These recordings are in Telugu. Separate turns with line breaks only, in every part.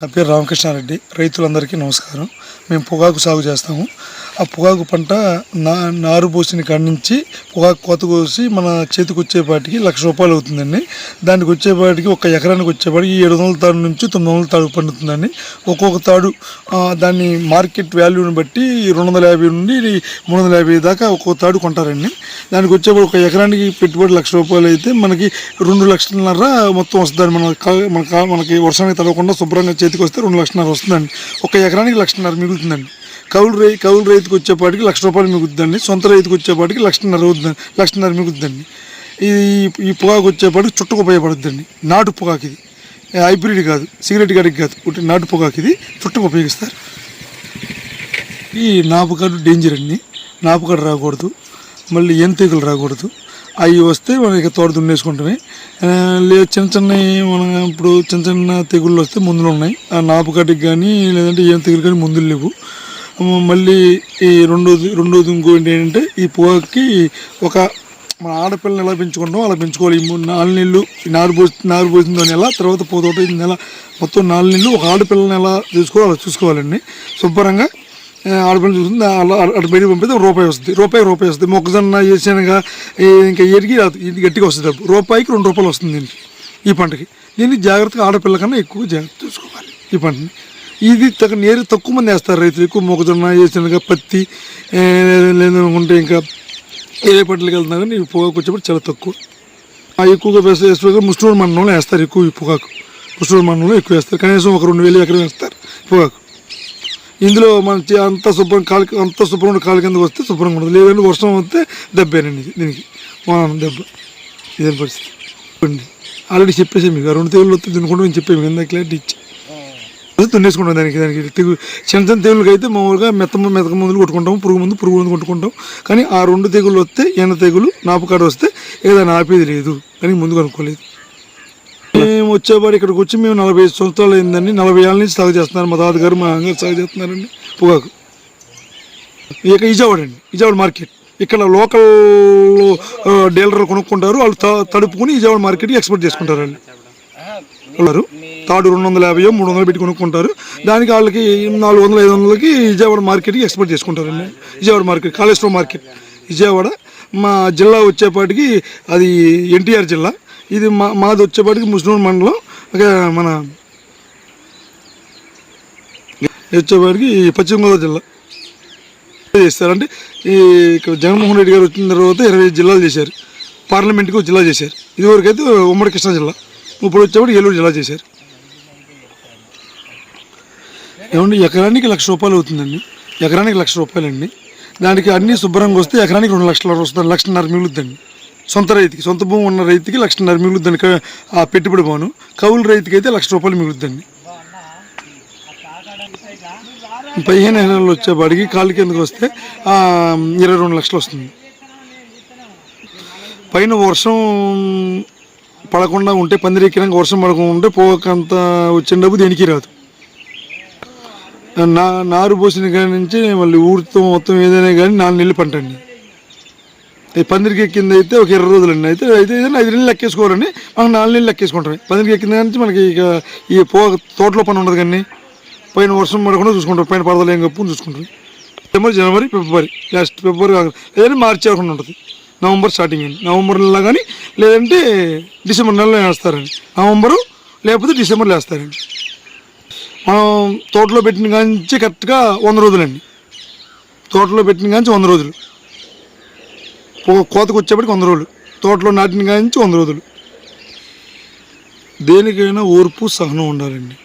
నా పేరు రామకృష్ణారెడ్డి. రైతులందరికీ నమస్కారం. మేము పొగాకు సాగు చేస్తాము. ఆ పొగాకు పంట నారు పోసిన కాడి నుంచి పొగాకు కోత కోసి మన చేతికి వచ్చేపాటికి ₹1,00,000 అవుతుందండి. దానికి వచ్చేపాటికి ఒక ఎకరానికి వచ్చేపాటికి 700 తాడు నుంచి 900 తాడు పండుతుందండి. ఒక్కొక్క తాడు దాన్ని మార్కెట్ వాల్యూని బట్టి 250 నుండి 350 దాకా ఒక్కొక్క తాడు కొంటారండి. దానికి వచ్చేపాటు ఒక ఎకరానికి పెట్టుబడి ₹1,00,000 అయితే మనకి 2,50,000 మొత్తం వస్తుందండి. మనకి వర్షానికి తడవకుండా శుభ్రంగా చేతికి వస్తే 2,50,000 వస్తుందండి. ఒక ఎకరానికి 1,50,000 మిగులుతుందండి. కౌలు రైతుకు వచ్చేపాటికి ₹1,00,000 మిగులుతుందండి. సొంత రైతుకు వచ్చేపాటికి 1,50,000 మిగులుతుందండి. ఈ పొగాకు వచ్చేపాటికి చుట్టకు ఉపయోగపడుతుందండి. నాటు పొగాకు ఇది, హైబ్రిడ్ కాదు, సిగరెట్ గడికి కాదు, నాటు పొగాకు ఇది చుట్టకు ఉపయోగిస్తారు. ఈ నాపుకాడు డేంజర్ అండి. నాపుకాడు రాకూడదు, మళ్ళీ ఏం తెగులు రాకూడదు. అవి వస్తే మనకి తోట దున్నేసుకుంటామే. లేదు చిన్న మనం ఇప్పుడు చిన్న తెగుళ్ళు వస్తే మందులు ఉన్నాయి. ఆ నాపుకాటికి కానీ లేదంటే ఏం తెగులు కానీ మందులు లేవు. మళ్ళీ ఈ రెండోది ఇంకోటి ఏంటంటే ఈ పొగాకి మన ఆడపిల్లని ఎలా పెంచుకుంటామో అలా పెంచుకోవాలి. 4 నెలలు నారు పోసిన నెల, తర్వాత పోతోట నెల, మొత్తం 4 నెలలు ఒక ఆడపిల్లని ఎలా చూసుకోవాలో అలా చూసుకోవాలండి. శుభ్రంగా ఆడపిల్లని చూస్తుంది అటు బయట పంపితే రూపాయి వస్తుంది. మొక్కజొన్న వేసానుగా ఇంకా ఎరిగి రాదు, ఇది గట్టిగా వస్తుంది. డబ్బు రూపాయికి ₹2 వస్తుంది దీనికి, ఈ పంటకి. దీన్ని జాగ్రత్తగా ఆడపిల్ల కన్నా ఎక్కువ జాగ్రత్త చూసుకోవాలి ఈ పంటని. ఇది తక్కువ మంది వేస్తారు రైతులు. ఎక్కువ మొక్కజొన్న వేసానుగా, పత్తి లేదంటే ఇంకా ఏ పంటలకు వెళ్తున్నా కానీ ఈ పొగాకు వచ్చేప్పుడు చాలా తక్కువ. ఎక్కువగా వేస్తారు ముస్టూరు మండలంలో వేస్తారు. ఎక్కువ ఈ పొగాకు ముస్టూరు మండలంలో ఎక్కువ వేస్తారు. కనీసం ఒక 2,000 ఎకరం వేస్తారు పొగాకు. ఇందులో మన అంత శుభ్రం కాలు కిందకు వస్తే శుభ్రంగా ఉండదు, లేదంటే వర్షం వస్తే దెబ్బేనండి. దీనికి దెబ్బ ఇదే పరిస్థితి. ఆల్రెడీ చెప్పేసి మీకు 2 తెగులు వస్తే తినుకుంటూ నేను చెప్పాము, ఎంత క్లారిటీ ఇచ్చి దున్నేసుకుంటాం. దానికి చిన్న తెగుళ్ళకి అయితే మామూలుగా మెత్త మందులు కొట్టుకుంటాము, పురుగు మందు కొట్టుకుంటాం. కానీ ఆ 2 తెగుళ్ళు వస్తే, ఎండ తెగులు, నాపుకాడు వస్తే ఏదైనా ఆపేది లేదు, కానీ ముందుకు అనుకోలేదు. మేము వచ్చేవాడు ఇక్కడికి వచ్చి మేము 45 సంవత్సరాలు అయిందండి. 40 ఏళ్ళ నుంచి సాగు చేస్తున్నారు. మా తాతగారు మా అమ్మగారు సాగు చేస్తున్నారండి పొగాకు. ఇక విజయవాడ మార్కెట్. ఇక్కడ లోకల్ డీలర్లు కొనుక్కుంటారు, వాళ్ళు తడుపుకుని విజయవాడ మార్కెట్కి ఎక్స్పోర్ట్ చేసుకుంటారు. వాళ్ళు తాడు 250, 300 పెట్టి కొనుక్కుంటారు. దానికి వాళ్ళకి 400, 500కి విజయవాడ మార్కెట్కి ఎక్స్పోర్ట్ చేసుకుంటారండి. Vijayawada market, Kaleshwaram market Vijayawada. మా జిల్లా వచ్చేపాటికి అది ఎన్టీఆర్ జిల్లా. ఇది మాది వచ్చేపాటికి ముస్నూరు మండలం. మన వచ్చేపాటికి పశ్చిమ గోదావరి జిల్లా చేస్తారంటే ఇక్కడ జగన్మోహన్ రెడ్డి గారు వచ్చిన తర్వాత 20 జిల్లాలు చేశారు. పార్లమెంట్కి ఒక జిల్లా చేశారు. ఇదివరకు అయితే ఉమ్మడి కృష్ణా జిల్లా, ఇప్పుడు వచ్చేవాడు ఏలూరు జిల్లా చేశారు. ఏమండి ఎకరానికి ₹1,00,000 అవుతుందండి. ఎకరానికి ₹1,00,000 అండి. దానికి అన్నీ శుభ్రంగా వస్తే ఎకరానికి 2,00,000 వస్తుంది. 1,50,000 మిగులుద్దండి. సొంత రైతుకి, సొంత భూమి ఉన్న రైతుకి 1,50,000 మిగులుద్దండి. ఆ పెట్టుబడి పోను. కౌలు రైతుకి అయితే ₹1,00,000 మిగులుద్దండి. 15 ఎకరాలు వచ్చేపాటికి కాలు కిందకి వస్తే 22 లక్షలు వస్తుంది. పైన వర్షం పడకుండా ఉంటే, పందిరెక్కినాక వర్షం పడకుండా ఉంటే పోకంత వచ్చిన డబ్బు దేనికి రాదు. నారు పోసిన కాడి నుంచి మళ్ళీ ఊరితో మొత్తం ఏదైనా కానీ 4 నెలలు పంట అండి. పందిరికి ఎక్కింది అయితే ఒక 20 రోజులండి. అయితే 5 నెలలు లెక్కేసుకోవాలండి. మనకు 4 నెలలు లెక్కేసుకుంటాం. పందిరికి ఎక్కింది నుంచి మనకి ఇక ఈ తోటలో పని ఉండదు. కానీ పైన వర్షం పడకుండా చూసుకుంటారు, పైన పడదలు ఏం కప్పు చూసుకుంటారు. జనవరి, ఫిబ్రవరి, లాస్ట్ ఫిబ్రవరి కాకుండా లేదంటే మార్చి వరకు ఉంటుంది. నవంబర్ స్టార్టింగ్ అండి. నవంబర్ నెలలో కానీ లేదంటే డిసెంబర్ నెలలో వేస్తారండి. నవంబరు లేకపోతే డిసెంబర్లో వేస్తారండి. మనం తోటలో పెట్టిన కాంచి కరెక్ట్గా 100 రోజులండి. తోటలో పెట్టిన కాంచి 100 రోజులు, కోతకు వచ్చేప్పటికి 100 రోజులు, తోటలో నాటిన కాంచి 100 రోజులు. దేనికైనా ఓర్పు సహనం ఉండాలండి.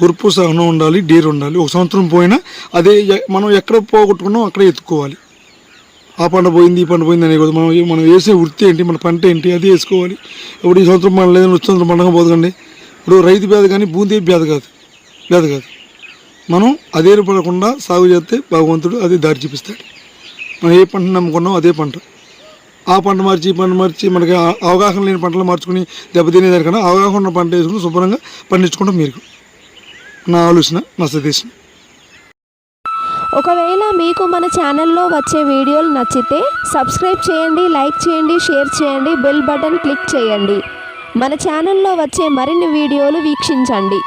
ఓర్పు సహనం ఉండాలి, డేర్ ఉండాలి. ఒక సంవత్సరం పోయినా అదే మనం ఎక్కడ పోగొట్టుకున్నాం అక్కడే ఎత్తుకోవాలి. ఆ పంట పోయింది, ఈ పంట పోయింది అనే కదా. మనం వేసే వృత్తి ఏంటి, మన పంట ఏంటి, అది వేసుకోవాలి. ఇప్పుడు ఈ సంవత్సరం మన లేదని వచ్చే సంవత్సరం పండగ పోతుందండి. ఇప్పుడు రైతు బేద కానీ బూందీ బేద కాదు. మనం అదే పడకుండా సాగు చేస్తే భగవంతుడు అదే దారి చూపిస్తాడు. మనం ఏ పంట నమ్ముకున్నాం అదే పంట. ఆ పంట మార్చి ఈ పంట మార్చి మనకి అవగాహన లేని పంటలు మార్చుకుని దెబ్బతినేదానికన్నా అవగాహన ఉన్న పంట వేసుకుని శుభ్రంగా పండించుకుంటాం. మీరు నా ఆలోచన, నా సజెషన్.
ఒకవేళ మీకు మన ఛానల్లో వచ్చే వీడియోలు నచ్చితే సబ్స్క్రైబ్ చేయండి, లైక్ చేయండి, షేర్ చేయండి, బెల్ బటన్ క్లిక్ చేయండి. మన ఛానల్లో వచ్చే మరిన్ని వీడియోలు వీక్షించండి.